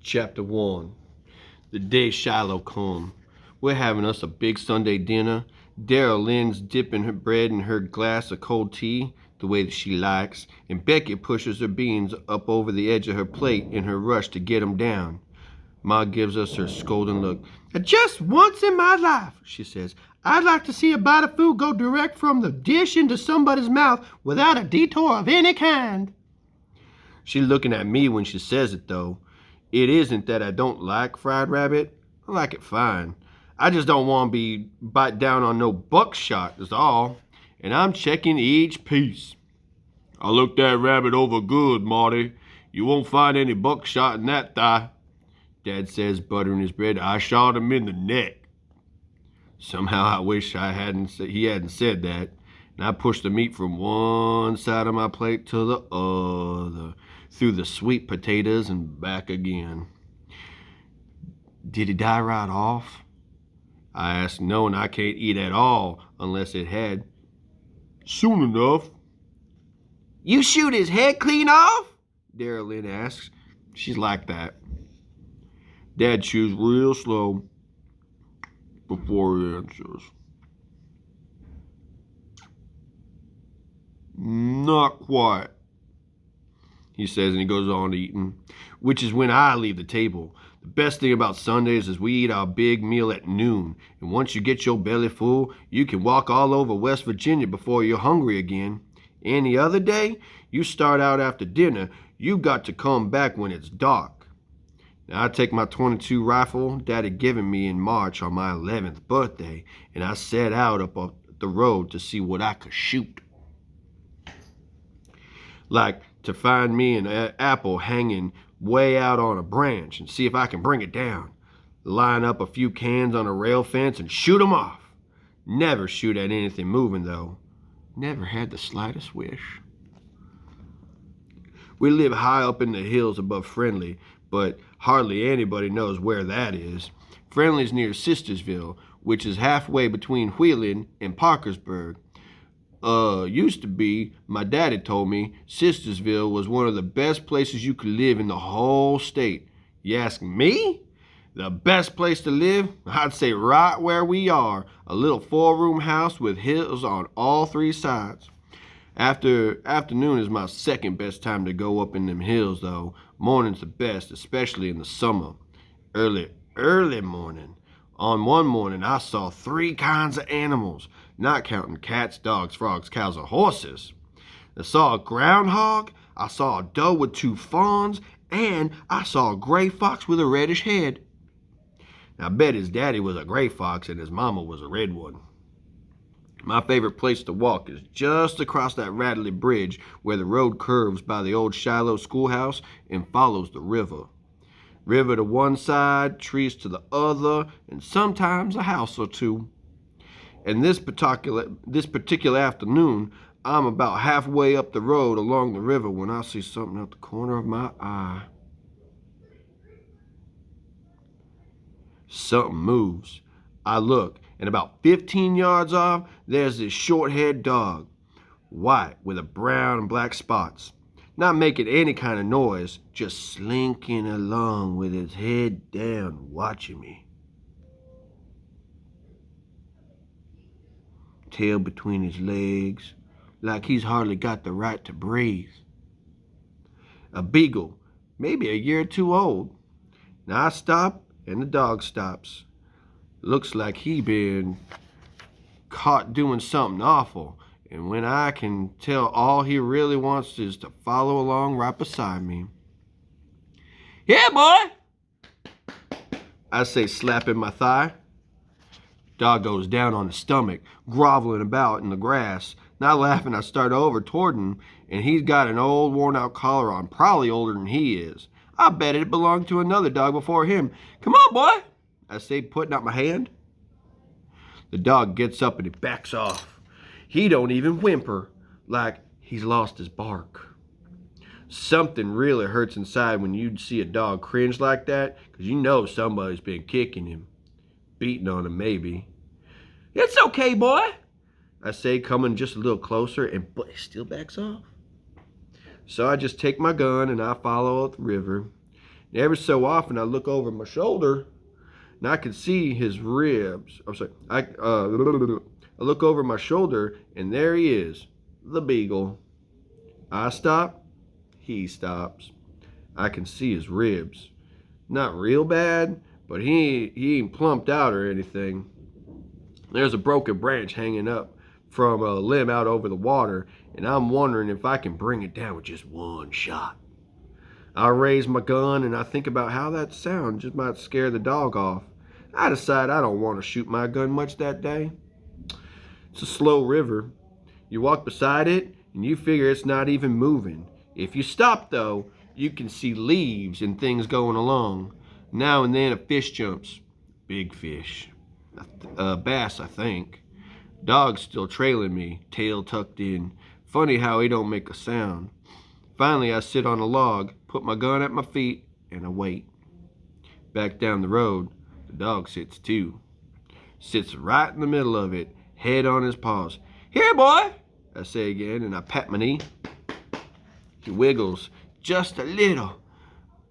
Chapter 1. The day Shiloh come. We're having us a big Sunday dinner. Daryl Lynn's dipping her bread in her glass of cold tea, the way that she likes, and Becky pushes her beans up over the edge of her plate in her rush to get 'em down. Ma gives us her scolding look. Just once in my life, she says, I'd like to see a bite of food go direct from the dish into somebody's mouth without a detour of any kind. She's looking at me when she says it, though. It isn't that I don't like fried rabbit. I like it fine. I just don't want to be bite down on no buckshot, is all. And I'm checking each piece. I looked that rabbit over good, Marty. You won't find any buckshot in that thigh. Dad says, buttering his bread. I shot him in the neck. Somehow I wish he hadn't said that. And I pushed the meat from one side of my plate to the other, through the sweet potatoes and back again. Did he die right off? I asked, knowing I can't eat at all unless it had. Soon enough. You shoot his head clean off? Daryl Lynn asks. She's like that. Dad chews real slow before he answers. Not quite, he says, and he goes on eating, which is when I leave the table. The best thing about Sundays is we eat our big meal at noon, and once you get your belly full, you can walk all over West Virginia before you're hungry again. Any other day, you start out after dinner, you got to come back when it's dark. Now, I take my .22 rifle Dad had given me in March on my 11th birthday, and I set out up the road to see what I could shoot. Like to find me an apple hanging way out on a branch and see if I can bring it down. Line up a few cans on a rail fence and shoot 'em off. Never shoot at anything moving, though. Never had the slightest wish. We live high up in the hills above Friendly, but hardly anybody knows where that is. Friendly's near Sistersville, which is halfway between Wheeling and Parkersburg. Used to be, my daddy told me, Sistersville was one of the best places you could live in the whole state. You ask me? The best place to live? I'd say right where we are, a little 4-room house with hills on all 3 sides. Afternoon is my second best time to go up in them hills, though. Morning's the best, especially in the summer. Early morning. On one morning, I saw 3 kinds of animals, not counting cats, dogs, frogs, cows, or horses. I saw a groundhog, I saw a doe with 2 fawns, and I saw a gray fox with a reddish head. Now, I bet his daddy was a gray fox and his mama was a red one. My favorite place to walk is just across that rattly bridge where the road curves by the old Shiloh schoolhouse and follows the river. River to one side, trees to the other, and sometimes a house or two. And this particular afternoon, I'm about halfway up the road along the river when I see something out the corner of my eye. Something moves. I look, and about 15 yards off, there's this short-haired dog, white with a brown and black spots. Not making any kind of noise, just slinking along with his head down, watching me. Tail between his legs, like he's hardly got the right to breathe. A beagle, maybe a year or 2 old. Now I stop, and the dog stops. Looks like he been caught doing something awful. And when I can tell all he really wants is to follow along right beside me. Yeah, boy, I say, slapping my thigh. Dog goes down on his stomach, groveling about in the grass. Not laughing, I start over toward him, and he's got an old worn-out collar on, probably older than he is. I bet it belonged to another dog before him. Come on, boy, I say, putting out my hand. The dog gets up and he backs off. He don't even whimper, like he's lost his bark. Something really hurts inside when you see a dog cringe like that, because you know somebody's been kicking him. Beating on him, maybe. It's okay, boy, I say, coming just a little closer, but he still backs off. So I just take my gun and I follow up the river. And every so often I look over my shoulder and I can see his ribs. I'm sorry. I look over my shoulder and there he is, the beagle. I stop, he stops. I can see his ribs. Not real bad, but he ain't plumped out or anything. There's a broken branch hanging up from a limb out over the water, and I'm wondering if I can bring it down with just one shot. I raise my gun and I think about how that sound just might scare the dog off. I decide I don't want to shoot my gun much that day. It's a slow river. You walk beside it and you figure it's not even moving. If you stop though, you can see leaves and things going along. Now and then a fish jumps. Big fish. Bass, I think. Dog's still trailing me, tail tucked in. Funny how he don't make a sound. Finally, I sit on a log, put my gun at my feet, and I wait. Back down the road, the dog sits too. Sits right in the middle of it, head on his paws. Here, boy, I say again, and I pat my knee. He wiggles just a little,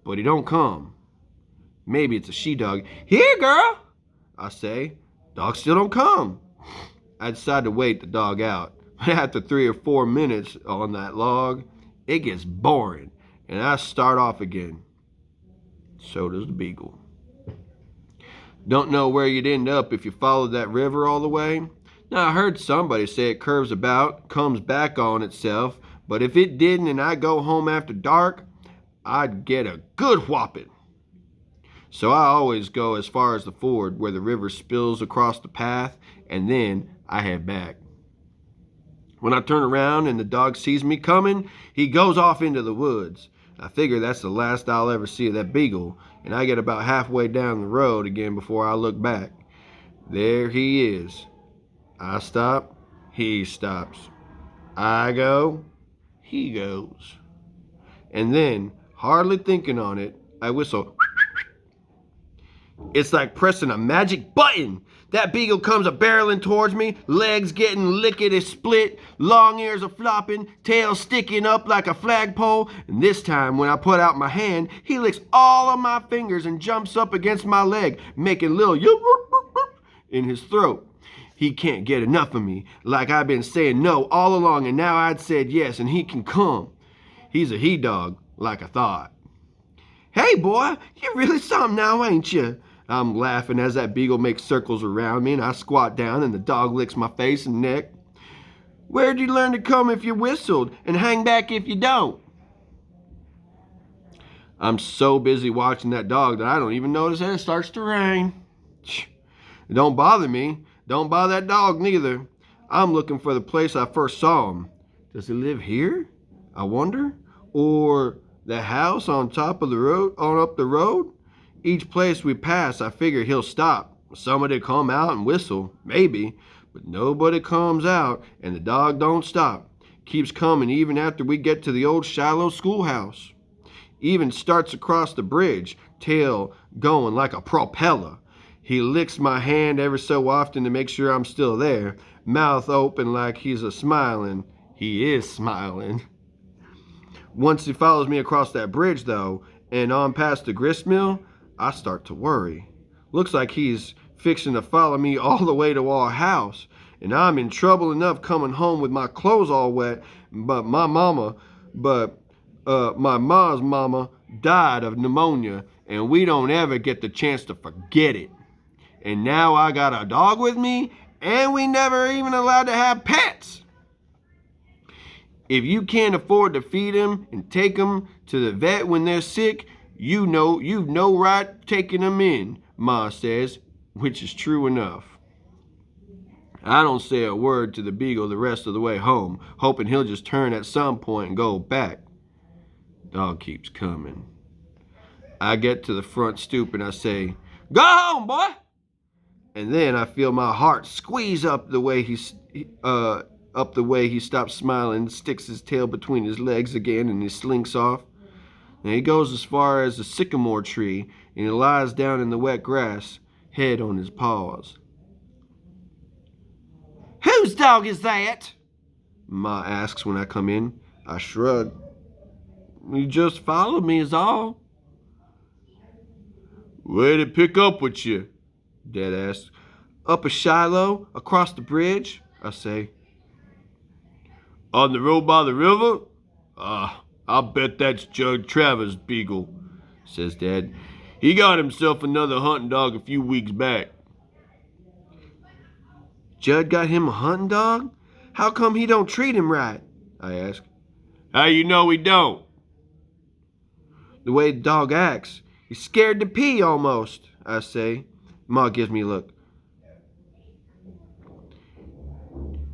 but he don't come. Maybe it's a she-dog. Here, girl, I say. Dog still don't come. I decide to wait the dog out. After 3 or 4 minutes on that log, it gets boring, and I start off again. So does the beagle. Don't know where you'd end up if you followed that river all the way. Now, I heard somebody say it curves about, comes back on itself, but if it didn't and I go home after dark, I'd get a good whopping. So I always go as far as the ford where the river spills across the path, and then I head back. When I turn around and the dog sees me coming, he goes off into the woods. I figure that's the last I'll ever see of that beagle, and I get about halfway down the road again before I look back. There he is. I stop, he stops. I go, he goes. And then, hardly thinking on it, I whistle. It's like pressing a magic button. That beagle comes a-barreling towards me, legs getting lickety-split, long ears a-flopping, tail sticking up like a flagpole, and this time when I put out my hand, he licks all of my fingers and jumps up against my leg, making little in his throat. He can't get enough of me, like I've been saying no all along, and now I'd said yes, and he can come. He's a he-dog, like I thought. Hey, boy, you're really something now, ain't you? I'm laughing as that beagle makes circles around me, and I squat down and the dog licks my face and neck. Where'd you learn to come if you whistled and hang back if you don't? I'm so busy watching that dog that I don't even notice that it starts to rain. It don't bother me. Don't bother that dog neither. I'm looking for the place I first saw him. Does he live here? I wonder. Or the house on top of the road, on up the road? Each place we pass, I figure he'll stop. Somebody come out and whistle, maybe, but nobody comes out, and the dog don't stop. Keeps coming even after we get to the old Shiloh schoolhouse. Even starts across the bridge, tail going like a propeller. He licks my hand every so often to make sure I'm still there, mouth open like he's a-smiling. He is smiling. Once he follows me across that bridge, though, and on past the grist mill, I start to worry. Looks like he's fixing to follow me all the way to our house, and I'm in trouble enough coming home with my clothes all wet, but my mom's mama died of pneumonia, and we don't ever get the chance to forget it. And now I got a dog with me, and we never even allowed to have pets. If you can't afford to feed them and take them to the vet when they're sick, you've no right taking them in, Ma says, which is true enough. I don't say a word to the beagle the rest of the way home, hoping he'll just turn at some point and go back. Dog keeps coming. I get to the front stoop and I say, "Go home, boy!" And then I feel my heart squeeze up the way he stops smiling, sticks his tail between his legs again, and he slinks off. And he goes as far as the sycamore tree, and he lies down in the wet grass, head on his paws. "Whose dog is that?" Ma asks when I come in. I shrug. "You just followed me is all." Where'd it pick up with you? Dad asks. Up at Shiloh, across the bridge, I say. On the road by the river? I'll bet that's Jud Travers' beagle, says Dad. He got himself another hunting dog a few weeks back. Judd got him a hunting dog? How come he don't treat him right? I ask. How you know he don't? The way the dog acts. He's scared to pee almost, I say. Ma gives me a look.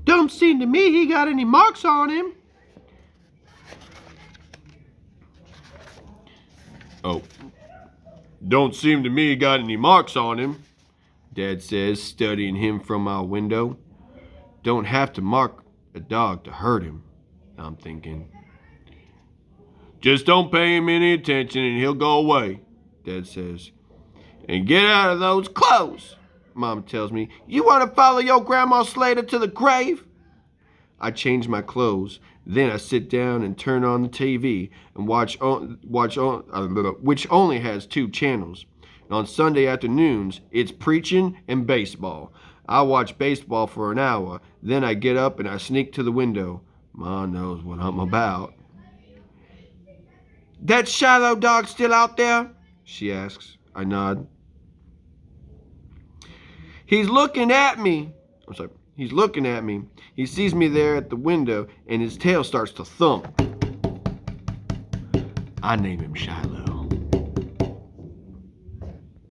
Don't seem to me he got any marks on him. Oh, don't seem to me he got any marks on him, Dad says, studying him from our window. Don't have to mark a dog to hurt him, I'm thinking. Just don't pay him any attention and he'll go away, Dad says. And get out of those clothes, Mom tells me. You want to follow your Grandma Slater to the grave? I change my clothes. Then I sit down and turn on the TV and which only has 2 channels. And on Sunday afternoons, it's preaching and baseball. I watch baseball for an hour. Then I get up and I sneak to the window. Ma knows what I'm about. That Shiloh dog still out there? She asks. I nod. He's looking at me. I'm sorry. He's looking at me. He sees me there at the window, and his tail starts to thump. I name him Shiloh.